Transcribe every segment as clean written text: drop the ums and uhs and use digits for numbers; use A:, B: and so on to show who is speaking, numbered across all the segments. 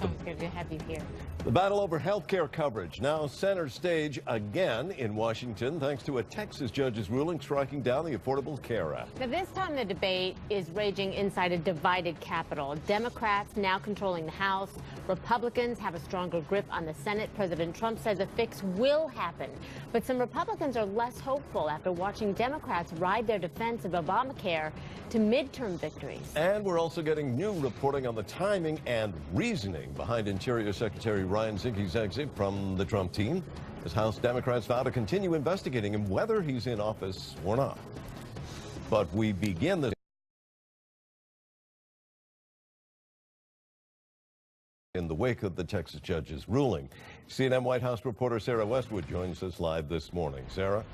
A: Sounds good to have you here.
B: The battle over health care coverage now center stage again in Washington, thanks to a Texas judge's ruling striking down the Affordable Care Act.
A: Now, this time the debate is raging inside a divided Capitol. Democrats now controlling the House. Republicans have a stronger grip on the Senate. President Trump says a fix will happen. But some Republicans are less hopeful after watching Democrats ride their defense of Obamacare to midterm victories.
B: And we're also getting new reporting on the timing and reasoning behind Interior Secretary Ryan Zinke's exit from the Trump team, as House Democrats vow to continue investigating him whether he's in office or not. But we begin this in the wake of the Texas judge's ruling. CNN White House reporter Sarah Westwood joins us live this morning. Sarah?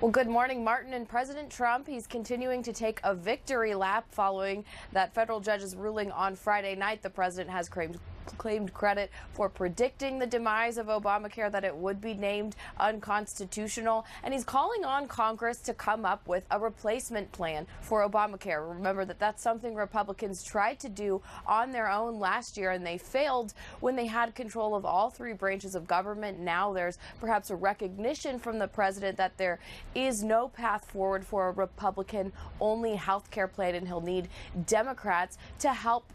C: Well, good morning, Martin. And President Trump, he's continuing to take a victory lap following that federal judge's ruling on Friday night. The president has claimed credit for predicting the demise of Obamacare, that it would be named unconstitutional, and he's calling on Congress to come up with a replacement plan for Obamacare. Remember that that's something Republicans tried to do on their own last year, and they failed when they had control of all three branches of government. Now there's perhaps a recognition from the president that there is no path forward for a Republican-only health care plan, and he'll need Democrats to help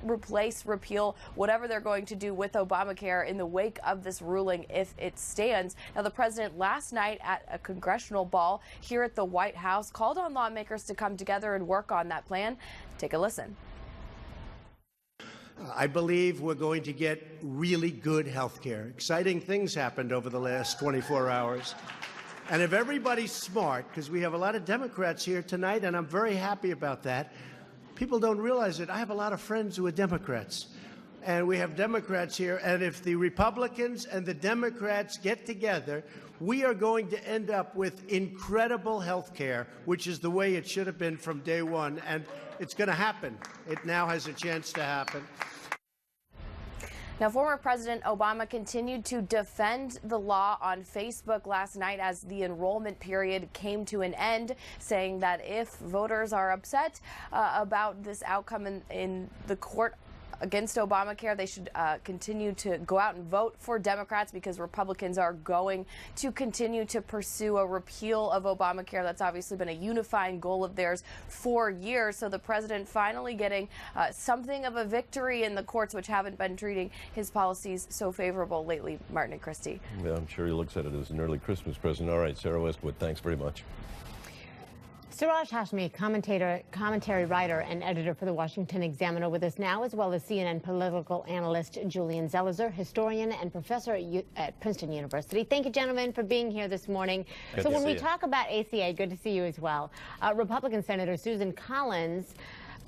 C: repeal, whatever they're going to do with Obamacare in the wake of this ruling if it stands. Now, the president last night at a congressional ball here at the White House called on lawmakers to come together and work on that plan. Take a listen.
D: I believe we're going to get really good health care. Exciting things happened over the last 24 hours. And if everybody's smart, because we have a lot of Democrats here tonight, and I'm very happy about that. People don't realize it. I have a lot of friends who are Democrats, and we have Democrats here. And if the Republicans and the Democrats get together, we are going to end up with incredible health care, which is the way it should have been from day one. And it's going to happen. It now has a chance to happen.
C: Now, former President Obama continued to defend the law on Facebook last night as the enrollment period came to an end, saying that if voters are upset about this outcome in the court against Obamacare, they should continue to go out and vote for Democrats, because Republicans are going to continue to pursue a repeal of Obamacare. That's obviously been a unifying goal of theirs for years. So the president finally getting something of a victory in the courts, which haven't been treating his policies so favorable lately. Martin and Christy.
B: Yeah, I'm sure he looks at it as an early Christmas present. All right, Sarah Westwood, thanks very much.
A: Siraj Hashmi, commentary writer and editor for the Washington Examiner, with us now, as well as CNN political analyst Julian Zelizer, historian and professor at Princeton University. Thank you, gentlemen, for being here this morning. So when we talk about ACA, good to see you as well. Republican Senator Susan Collins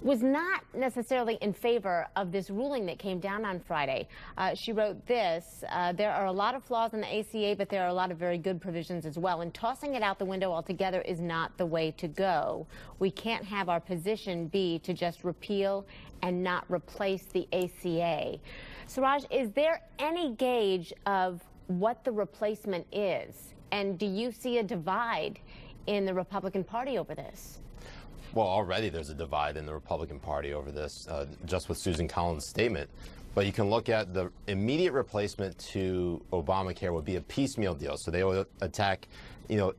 A: was not necessarily in favor of this ruling that came down on Friday. She wrote this: there are a lot of flaws in the ACA, but there are a lot of very good provisions as well, and tossing it out the window altogether is not the way to go. We can't have our position be to just repeal and not replace the ACA. Siraj, is there any gauge of what the replacement is? And do you see a divide in the Republican Party over this?
E: Well, already there's a divide in the Republican Party over this, just with Susan Collins' statement. But you can look at the immediate replacement to Obamacare would be a piecemeal deal. So they would attack,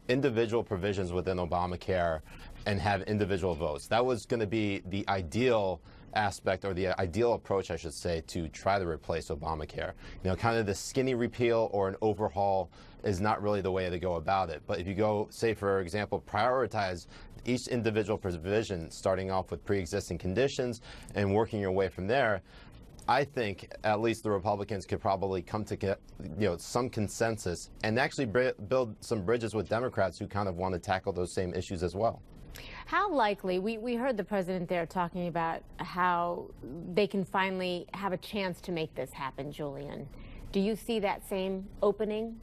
E: individual provisions within Obamacare and have individual votes. That was going to be the ideal aspect, or the ideal approach, I should say, to try to replace Obamacare. Kind of the skinny repeal or an overhaul is not really the way to go about it. But if you go, say, for example, prioritize each individual provision, starting off with pre-existing conditions and working your way from there, I think at least the Republicans could probably come to get, some consensus and actually build some bridges with Democrats who kind of want to tackle those same issues as well.
A: How likely, we heard the president there talking about how they can finally have a chance to make this happen, Julian. Do you see that same opening?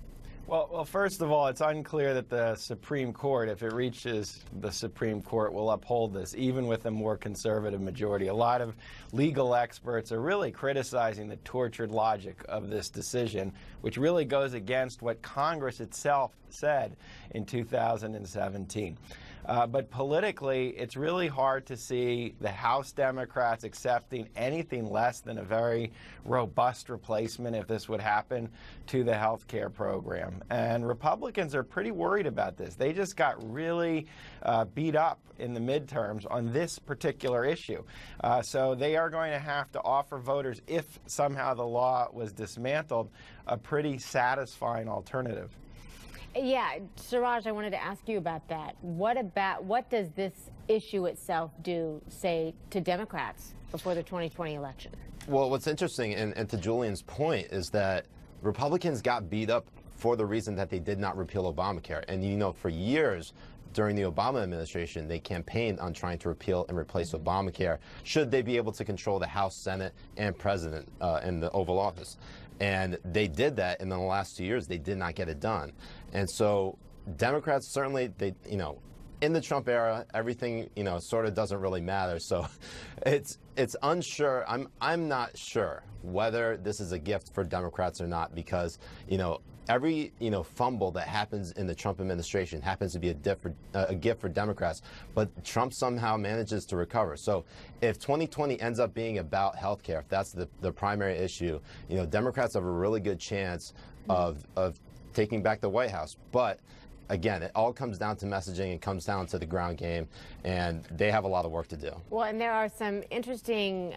F: Well, first of all, it's unclear that the Supreme Court, if it reaches the Supreme Court, will uphold this, even with a more conservative majority. A lot of legal experts are really criticizing the tortured logic of this decision, which really goes against what Congress itself said in 2017. But politically, it's really hard to see the House Democrats accepting anything less than a very robust replacement, if this would happen, to the health care program. And Republicans are pretty worried about this. They just got really beat up in the midterms on this particular issue. So they are going to have to offer voters, if somehow the law was dismantled, a pretty satisfying alternative.
A: Yeah, Suraj, I wanted to ask you about that. What does this issue itself do, say, to Democrats before the 2020 election?
E: Well, what's interesting, and to Julian's point, is that Republicans got beat up for the reason that they did not repeal Obamacare. And, you know, for years during the Obama administration, they campaigned on trying to repeal and replace Obamacare, should they be able to control the House, Senate, and President in the Oval Office. And they did that, and in the last 2 years, they did not get it done. And so Democrats certainly, you know, in the Trump era, everything, you know, sort of doesn't really matter. So it's unsure. I'm not sure whether this is a gift for Democrats or not, because, you know, every, you know, fumble that happens in the Trump administration happens to be a gift for Democrats, but Trump somehow manages to recover. So if 2020 ends up being about health care, if that's the primary issue, you know, Democrats have a really good chance of taking back the White House. But again, it all comes down to messaging. It comes down to the ground game, and they have a lot of work to do.
A: Well, and there are some interesting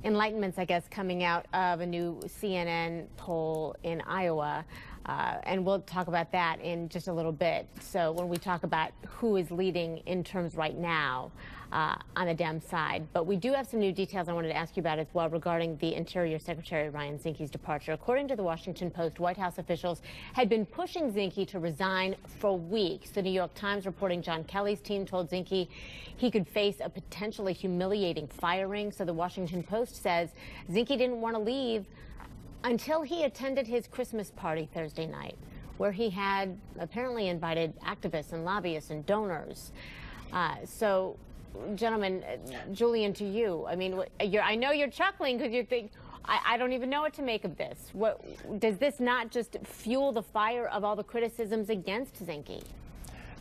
A: enlightenments, I guess, coming out of a new CNN poll in Iowa. And we'll talk about that in just a little bit. So when we talk about who is leading in terms right now on the Dem side. But we do have some new details I wanted to ask you about as well regarding the Interior Secretary Ryan Zinke's departure. According to the Washington Post, White House officials had been pushing Zinke to resign for weeks. The New York Times reporting John Kelly's team told Zinke he could face a potentially humiliating firing. So the Washington Post says Zinke didn't want to leave until he attended his Christmas party Thursday night, where he had apparently invited activists and lobbyists and donors. So, gentlemen, Julian, to you, I mean, I know you're chuckling because you're thinking, I don't even know what to make of this. What, does this not just fuel the fire of all the criticisms against Zinke?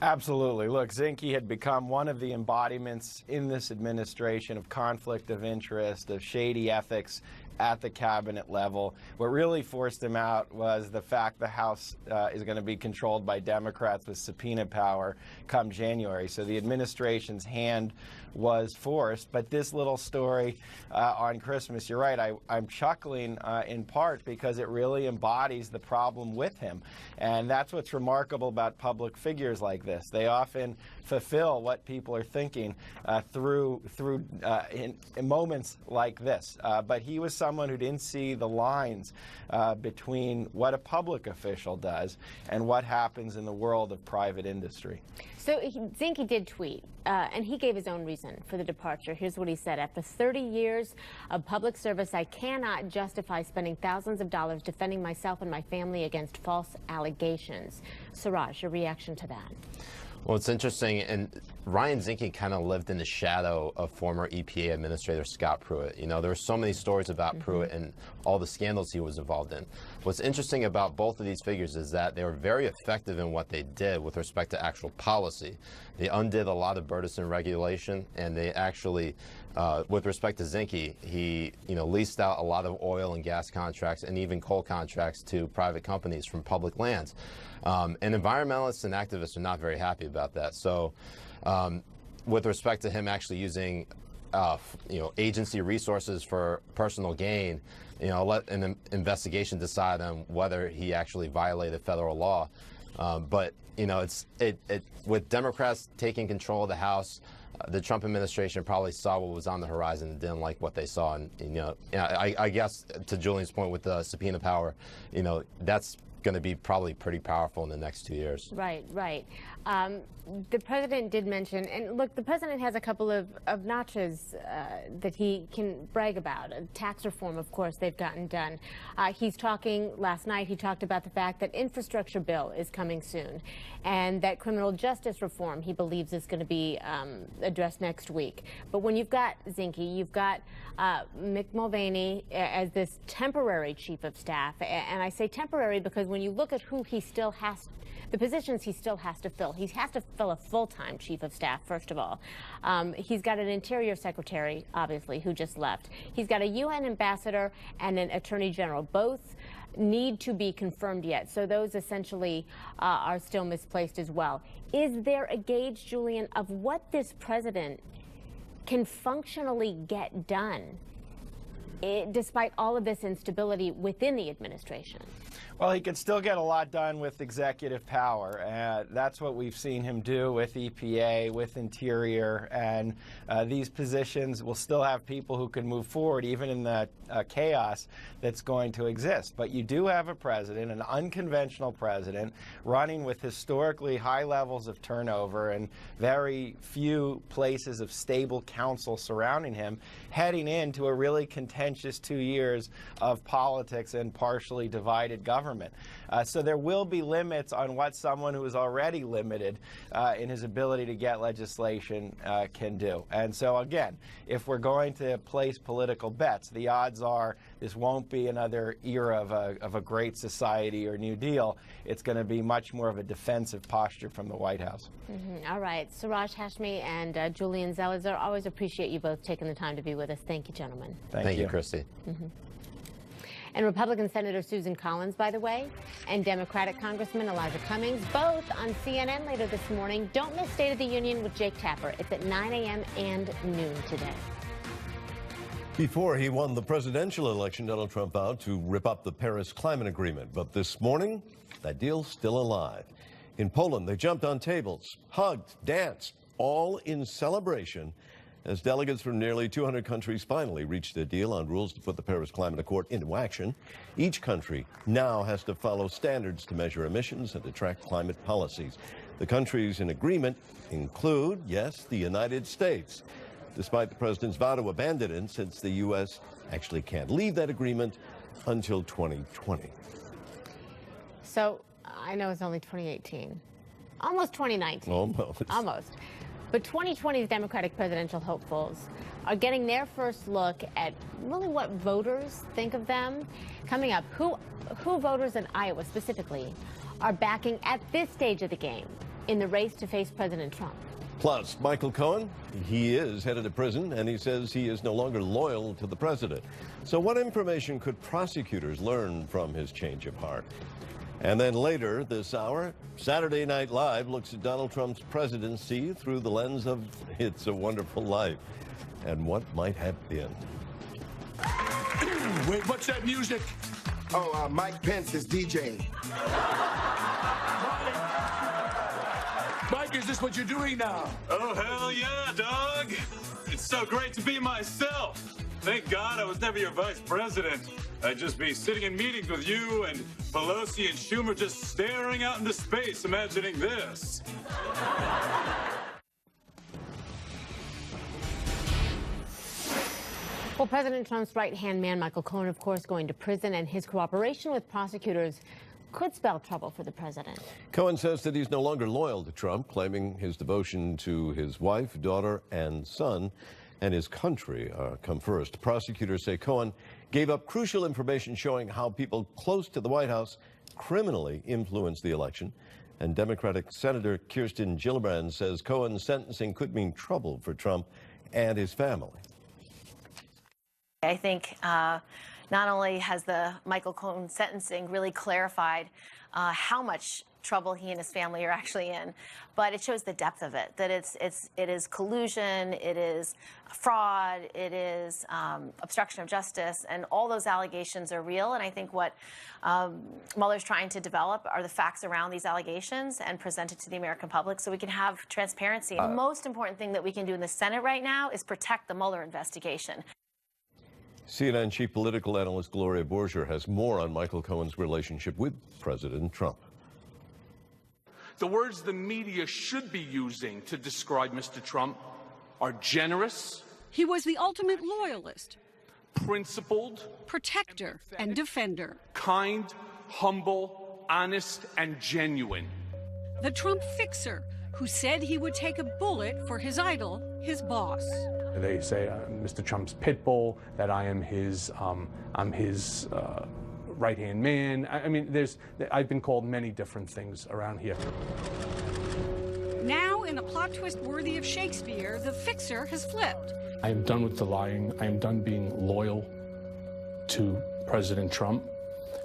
F: Absolutely. Look, Zinke had become one of the embodiments in this administration of conflict of interest, of shady ethics at the cabinet level. What really forced him out was the fact the House is going to be controlled by Democrats with subpoena power come January. So the administration's hand was forced. But this little story on Christmas, you're right, I'm chuckling in part because it really embodies the problem with him. And that's what's remarkable about public figures like this. They often fulfill what people are thinking through in moments like this. But he was someone who didn't see the lines between what a public official does and what happens in the world of private industry.
A: So Zinke did tweet, and he gave his own reason for the departure. Here's what he said. After 30 years of public service, I cannot justify spending thousands of dollars defending myself and my family against false allegations. Suraj, your reaction to that?
E: Well, it's interesting, and Ryan Zinke kind of lived in the shadow of former EPA Administrator Scott Pruitt. You know, there were so many stories about Pruitt and all the scandals he was involved in. What's interesting about both of these figures is that they were very effective in what they did with respect to actual policy. They undid a lot of burdensome regulation, and they actually, with respect to Zinke, he, you know, leased out a lot of oil and gas contracts and even coal contracts to private companies from public lands. And environmentalists and activists are not very happy about that. So with respect to him actually using you know, agency resources for personal gain, you know, let an investigation decide on whether he actually violated federal law. But you know, with Democrats taking control of the House, the Trump administration probably saw what was on the horizon and didn't like what they saw. And you know, I guess to Julian's point with the subpoena power, you know, that's going to be probably pretty powerful in the next 2 years.
A: Right, right. The president did mention, and look, the president has a couple of notches that he can brag about. Tax reform, of course, they've gotten done. He's talking, last night, he talked about the fact that infrastructure bill is coming soon, and that criminal justice reform, he believes, is going to be addressed next week. But when you've got Zinke, you've got Mick Mulvaney as this temporary chief of staff, and I say temporary because when you look at who he still has, the positions he still has to fill, fill. He has to fill a full-time chief of staff, first of all. He's got an interior secretary, obviously, who just left. He's got a UN ambassador and an attorney general. Both need to be confirmed yet, so those essentially are still misplaced as well. Is there a gauge, Julian, of what this president can functionally get done despite all of this instability within the administration?
F: Well, he can still get a lot done with executive power. That's what we've seen him do with EPA, with Interior, and these positions will still have people who can move forward even in the chaos that's going to exist. But you do have a president, an unconventional president, running with historically high levels of turnover and very few places of stable counsel surrounding him, heading into a really contentious 2 years of politics and partially divided government. So there will be limits on what someone who is already limited in his ability to get legislation can do. And so again, if we're going to place political bets, the odds are this won't be another era of a great society or New Deal. It's going to be much more of a defensive posture from the White House.
A: All right. Suraj Hashmi and Julian Zelizer, always appreciate you both taking the time to be with us. Thank you, gentlemen.
E: Thank you, Christy.
A: And Republican Senator Susan Collins, by the way, and Democratic Congressman Elijah Cummings, both on CNN later this morning. Don't miss State of the Union with Jake Tapper. It's at 9 a.m. and noon today.
B: Before he won the presidential election, Donald Trump vowed to rip up the Paris Climate Agreement. But this morning, that deal's still alive. In Poland, they jumped on tables, hugged, danced, all in celebration as delegates from nearly 200 countries finally reached a deal on rules to put the Paris Climate Accord into action. Each country now has to follow standards to measure emissions and to track climate policies. The countries in agreement include, yes, the United States, despite the president's vow to abandon it, since the U.S. actually can't leave that agreement until 2020.
A: So I know it's only 2018, almost 2019. Almost. But 2020's Democratic presidential hopefuls are getting their first look at really what voters think of them. Coming up, who voters in Iowa specifically are backing at this stage of the game in the race to face President Trump.
B: Plus, Michael Cohen, he is headed to prison, and he says he is no longer loyal to the president. So what information could prosecutors learn from his change of heart? And then later this hour, Saturday Night Live looks at Donald Trump's presidency through the lens of It's a Wonderful Life and what might have been.
G: Wait, what's that music?
H: Oh, Mike Pence is DJing.
G: Mike, is this what you're doing now?
I: Oh, hell yeah, dog. It's so great to be myself. Thank God I was never your vice president. I'd just be sitting in meetings with you and Pelosi and Schumer just staring out into space, imagining this.
A: Well, President Trump's right-hand man, Michael Cohen, of course, going to prison, and his cooperation with prosecutors could spell trouble for the president.
B: Cohen says that he's no longer loyal to Trump, claiming his devotion to his wife, daughter, and son and his country come first. Prosecutors say Cohen gave up crucial information showing how people close to the White House criminally influenced the election. And Democratic Senator Kirsten Gillibrand says Cohen's sentencing could mean trouble for Trump and his family.
J: I think not only has the Michael Cohen sentencing really clarified how much trouble he and his family are actually in, but it shows the depth of it, that it is collusion, it is fraud, it is obstruction of justice, and all those allegations are real. And I think what Mueller's trying to develop are the facts around these allegations and present it to the American public so we can have transparency. The most important thing that we can do in the Senate right now is protect the Mueller investigation.
B: CNN chief political analyst Gloria Borger has more on Michael Cohen's relationship with President Trump.
G: The words the media should be using to describe Mr. Trump are generous.
K: He was the ultimate loyalist,
G: Principled.
K: Protector, and defender.
G: Kind, humble, honest, and genuine.
K: The Trump fixer, who said he would take a bullet for his idol, his boss.
L: They say Mr. Trump's pit bull, that I am his, right-hand man. I mean, I've been called many different things around here.
K: Now, in a plot twist worthy of Shakespeare, the fixer has flipped.
L: I am done with the lying. I am done being loyal to President Trump.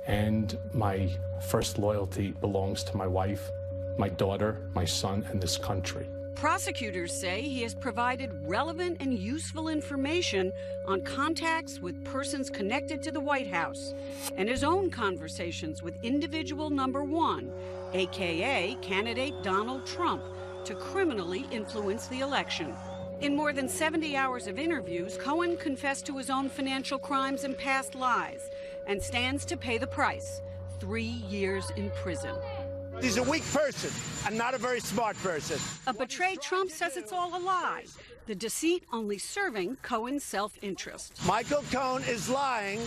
L: And my first loyalty belongs to my wife, my daughter, my son, and this country.
K: Prosecutors say he has provided relevant and useful information on contacts with persons connected to the White House and his own conversations with individual number one, aka candidate Donald Trump, to criminally influence the election. In more than 70 hours of interviews, Cohen confessed to his own financial crimes and past lies and stands to pay the price, 3 years in prison.
D: He's a weak person and not a very smart person.
K: A betrayed Trump says it's all a lie, the deceit only serving Cohen's self-interest.
D: Michael Cohen is lying,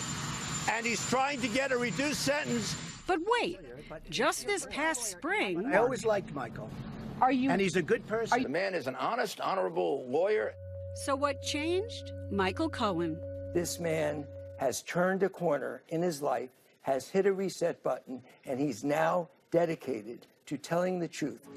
D: and he's trying to get a reduced sentence.
K: But wait, just this past spring...
D: I always liked Michael. And he's a good person.
M: The man is an honest, honorable lawyer.
K: So what changed? Michael Cohen.
N: This man has turned a corner in his life, has hit a reset button, and he's now dedicated to telling the truth.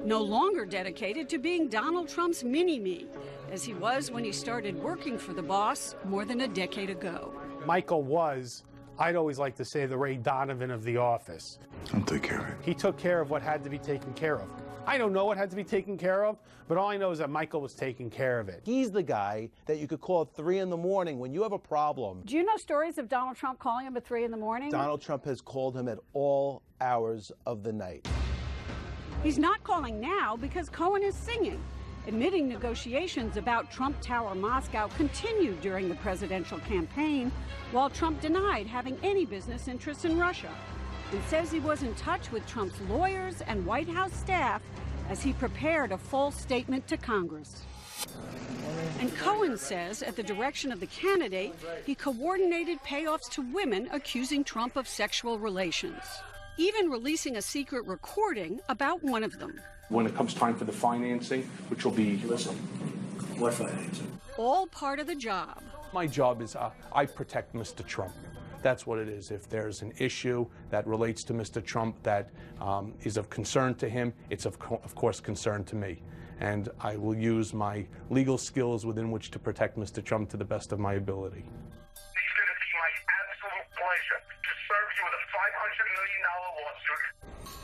K: No longer dedicated to being Donald Trump's mini-me, as he was when he started working for the boss more than a decade ago.
L: Michael was, I'd always like to say, the Ray Donovan of the office.
O: I'll take care of it.
L: He took care of what had to be taken care of. I don't know what had to be taken care of, but all I know is that Michael was taking care of it.
P: He's the guy that you could call at 3 in the morning when you have a problem.
Q: Do you know stories of Donald Trump calling him at 3 in the morning?
P: Donald Trump has called him at all hours of the night.
K: He's not calling now because Cohen is singing, admitting negotiations about Trump Tower Moscow continued during the presidential campaign, while Trump denied having any business interests in Russia and says he was in touch with Trump's lawyers and White House staff as he prepared a full statement to Congress. And Cohen says, at the direction of the candidate, he coordinated payoffs to women accusing Trump of sexual relations, even releasing a secret recording about one of them.
O: When it comes time for the financing, which will be...
D: Listen, what financing?
K: All part of the job.
L: My job is I protect Mr. Trump. That's what it is. If there's an issue that relates to Mr. Trump that is of concern to him, it's of course concern to me. And I will use my legal skills within which to protect Mr. Trump to the best of my ability.
R: It's going to be my absolute pleasure to serve you with a $500 million lawsuit.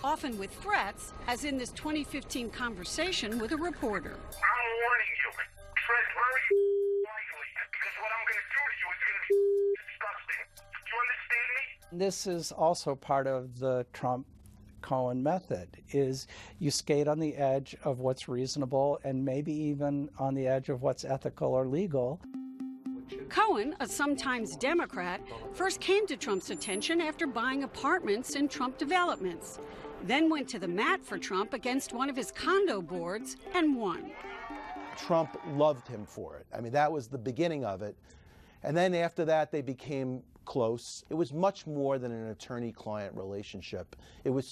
K: Often with threats, as in this 2015 conversation with a reporter.
R: I'm warning you. Tread very lightly, because what I'm going to do to you is going to be disgusting. Do you understand me?
N: This is also part of the Trump-Cohen method, is you skate on the edge of what's reasonable and maybe even on the edge of what's ethical or legal.
K: Cohen, a sometimes Democrat, first came to Trump's attention after buying apartments in Trump developments, then went to the mat for Trump against one of his condo boards and won.
P: Trump loved him for it. I mean, that was the beginning of it. And then after that, they became close. It was much more than an attorney-client relationship. It was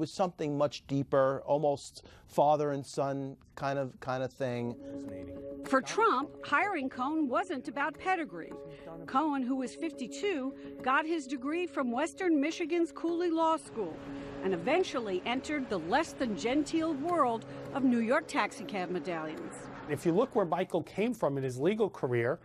P: something much deeper, almost father and son kind of thing.
K: For Trump, hiring Cohen wasn't about pedigree. Cohen, who was 52, got his degree from Western Michigan's Cooley Law School and eventually entered the less than genteel world of New York taxicab medallions.
L: If you look where Michael came from in his legal career,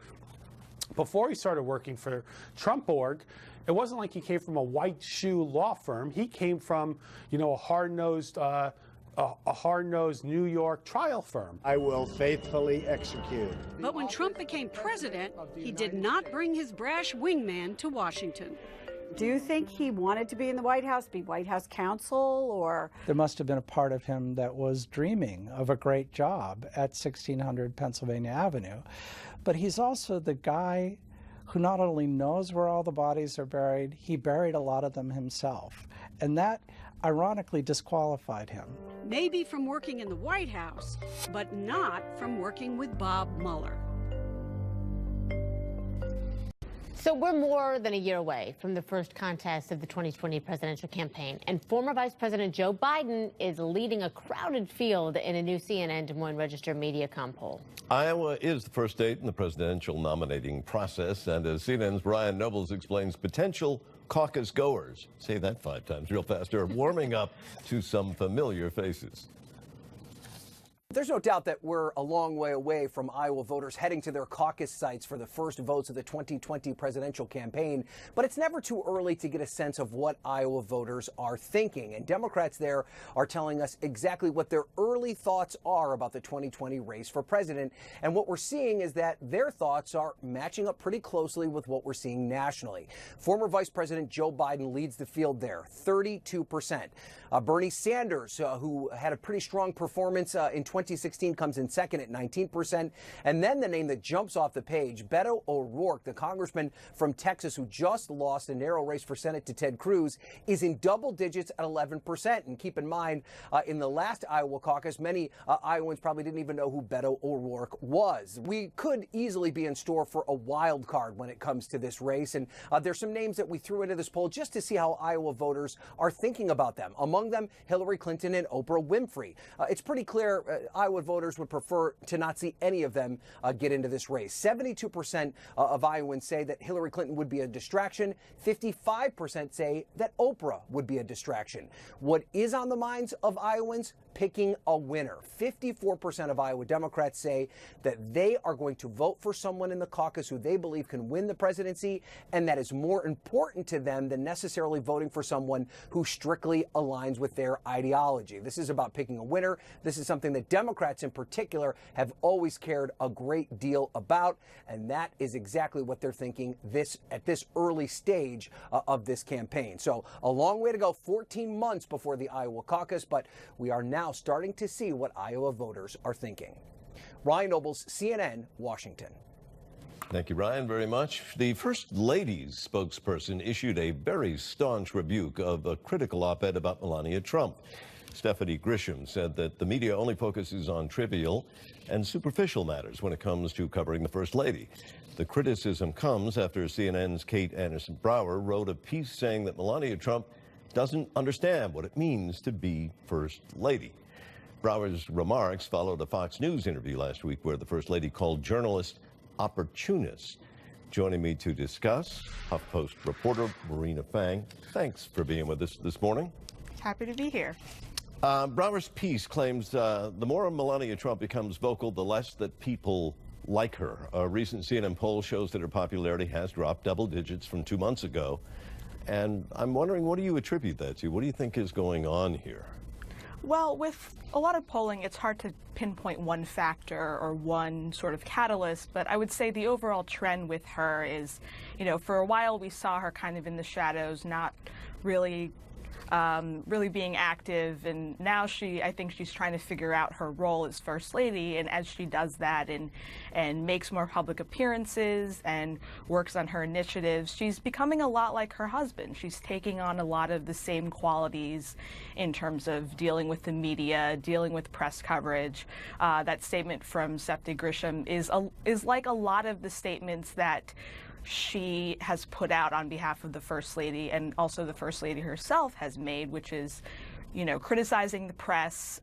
L: before he started working for Trump Org, it wasn't like he came from a white shoe law firm. He came from, you know, a hard-nosed New York trial firm.
D: I will faithfully execute.
K: But when Trump became president, he did not bring his brash wingman to Washington.
Q: Do you think he wanted to be in the White House, be White House counsel, or?
N: There must have been a part of him that was dreaming of a great job at 1600 Pennsylvania Avenue. But he's also the guy who not only knows where all the bodies are buried, he buried a lot of them himself. And that, ironically, disqualified him.
K: Maybe from working in the White House, but not from working with Bob Mueller.
A: So we're more than a year away from the first contest of the 2020 presidential campaign, and former Vice President Joe Biden is leading a crowded field in a new CNN Des Moines Register Mediacom poll.
B: Iowa is the first state in the presidential nominating process, and as CNN's Brian Nobles explains, potential caucus goers, say that 5 times real fast, are warming up to some familiar faces.
S: There's no doubt that we're a long way away from Iowa voters heading to their caucus sites for the first votes of the 2020 presidential campaign, but it's never too early to get a sense of what Iowa voters are thinking. And Democrats there are telling us exactly what their early thoughts are about the 2020 race for president. And what we're seeing is that their thoughts are matching up pretty closely with what we're seeing nationally. Former Vice President Joe Biden leads the field there, 32%. Bernie Sanders, who had a pretty strong performance in 2016, comes in second at 19%. And then the name that jumps off the page, Beto O'Rourke, the congressman from Texas who just lost a narrow race for Senate to Ted Cruz, is in double digits at 11%. And keep in mind, in the last Iowa caucus, many Iowans probably didn't even know who Beto O'Rourke was. We could easily be in store for a wild card when it comes to this race. And there's some names that we threw into this poll just to see how Iowa voters are thinking about them. Among them, Hillary Clinton and Oprah Winfrey. It's pretty clear Iowa voters would prefer to not see any of them get into this race. 72% of Iowans say that Hillary Clinton would be a distraction. 55% say that Oprah would be a distraction. What is on the minds of Iowans? Picking a winner. 54% of Iowa Democrats say that they are going to vote for someone in the caucus who they believe can win the presidency, and that is more important to them than necessarily voting for someone who strictly aligns with their ideology. This is about picking a winner. This is something that Democrats in particular have always cared a great deal about, and that is exactly what they're thinking at this early stage of this campaign. So a long way to go, 14 months before the Iowa caucus, but we are now starting to see what Iowa voters are thinking. Ryan Nobles, CNN, Washington.
B: Thank you, Ryan, very much. The First Lady's spokesperson issued a very staunch rebuke of a critical op-ed about Melania Trump. Stephanie Grisham said that the media only focuses on trivial and superficial matters when it comes to covering the First Lady. The criticism comes after CNN's Kate Anderson-Brower wrote a piece saying that Melania Trump doesn't understand what it means to be First Lady. Brower's remarks followed a Fox News interview last week where the First Lady called journalists opportunists. Joining me to discuss, HuffPost reporter Marina Fang. Thanks for being with us this morning.
T: Happy to be here.
B: Brower's piece claims the more Melania Trump becomes vocal, the less that people like her. A recent CNN poll shows that her popularity has dropped double digits from 2 months ago. And I'm wondering, what do you attribute that to? What do you think is going on here?
T: Well, with a lot of polling, it's hard to pinpoint one factor or one sort of catalyst, but I would say the overall trend with her is, for a while we saw her kind of in the shadows, not really being active, and now I think she's trying to figure out her role as First Lady, and as she does that and makes more public appearances and works on her initiatives, she's becoming a lot like her husband. She's taking on a lot of the same qualities in terms of dealing with the media, dealing with press coverage. That statement from Stephanie Grisham is like a lot of the statements that she has put out on behalf of the First Lady, and also the First Lady herself has made, which is, criticizing the press,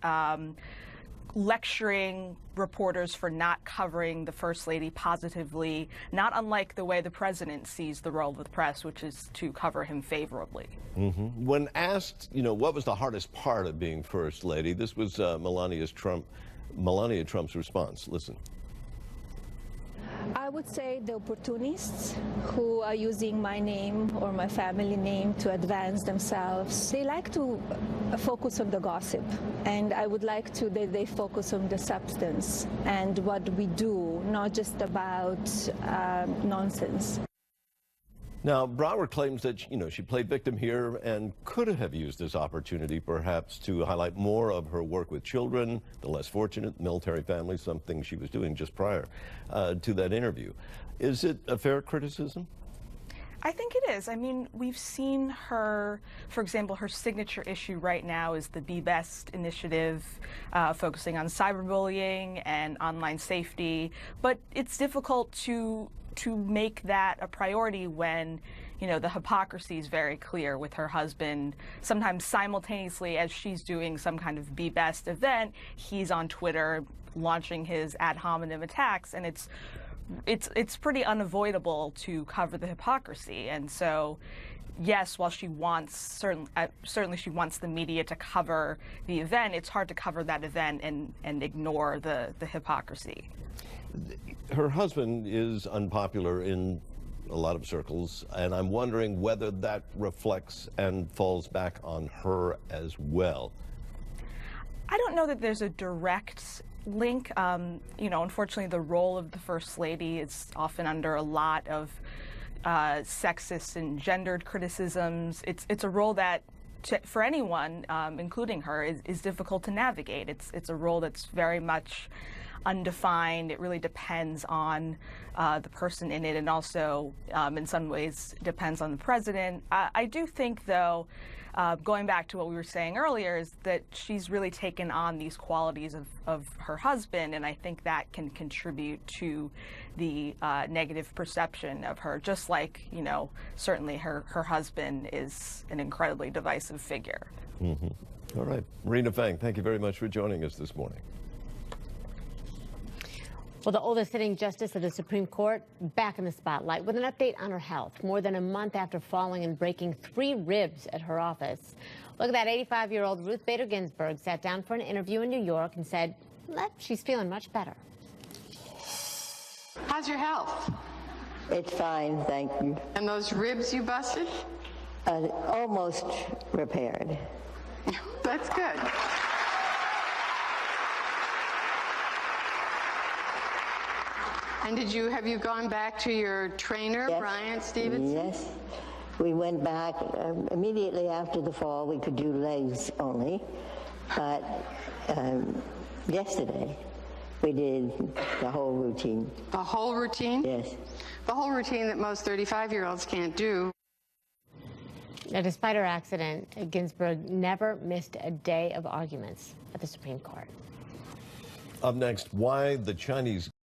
T: lecturing reporters for not covering the First Lady positively, not unlike the way the president sees the role of the press, which is to cover him favorably.
B: Mm-hmm. When asked, what was the hardest part of being First Lady, this was Melania Trump's response. Listen.
U: I would say the opportunists who are using my name or my family name to advance themselves, they like to focus on the gossip, and I would like that they focus on the substance and what we do, not just about nonsense.
B: Now, Brower claims that, she played victim here and could have used this opportunity perhaps to highlight more of her work with children, the less fortunate, military families, something she was doing just prior to that interview. Is it a fair criticism?
T: I think it is. I mean, we've seen her, for example, her signature issue right now is the Be Best initiative, focusing on cyberbullying and online safety. But it's difficult to make that a priority when, the hypocrisy is very clear with her husband. Sometimes simultaneously as she's doing some kind of Be Best event, he's on Twitter launching his ad hominem attacks, and it's pretty unavoidable to cover the hypocrisy. And so yes, while she wants, certainly she wants the media to cover the event, it's hard to cover that event and ignore the hypocrisy.
B: Her husband is unpopular in a lot of circles, and I'm wondering whether that reflects and falls back on her as well.
T: I don't know that there's a direct link. You know, unfortunately, the role of the First Lady is often under a lot of sexist and gendered criticisms. It's a role that, for anyone, including her, is difficult to navigate. It's a role that's very much undefined. It really depends on the person in it, and also, in some ways, depends on the president. I do think, though, going back to what we were saying earlier, is that she's really taken on these qualities of her husband, and I think that can contribute to the negative perception of her, just like, you know, certainly her husband is an incredibly divisive figure.
B: Mm-hmm. All right. Marina Fang, thank you very much for joining us this morning.
A: Well, the oldest sitting justice of the Supreme Court back in the spotlight with an update on her health, more than a month after falling and breaking 3 ribs at her office. Look at that, 85-year-old Ruth Bader Ginsburg sat down for an interview in New York and said that she's feeling much better.
C: How's your health?
V: It's fine, thank you.
C: And those ribs you busted?
V: Almost repaired.
C: That's good. And have you gone back to your trainer,
V: yes.
C: Brian Stevenson?
V: Yes. We went back immediately after the fall. We could do legs only. But yesterday, we did the whole routine.
C: The whole routine?
V: Yes.
C: The whole routine that most 35-year-olds can't do.
A: Now, despite her accident, Ginsburg never missed a day of arguments at the Supreme Court.
B: Up next, why the Chinese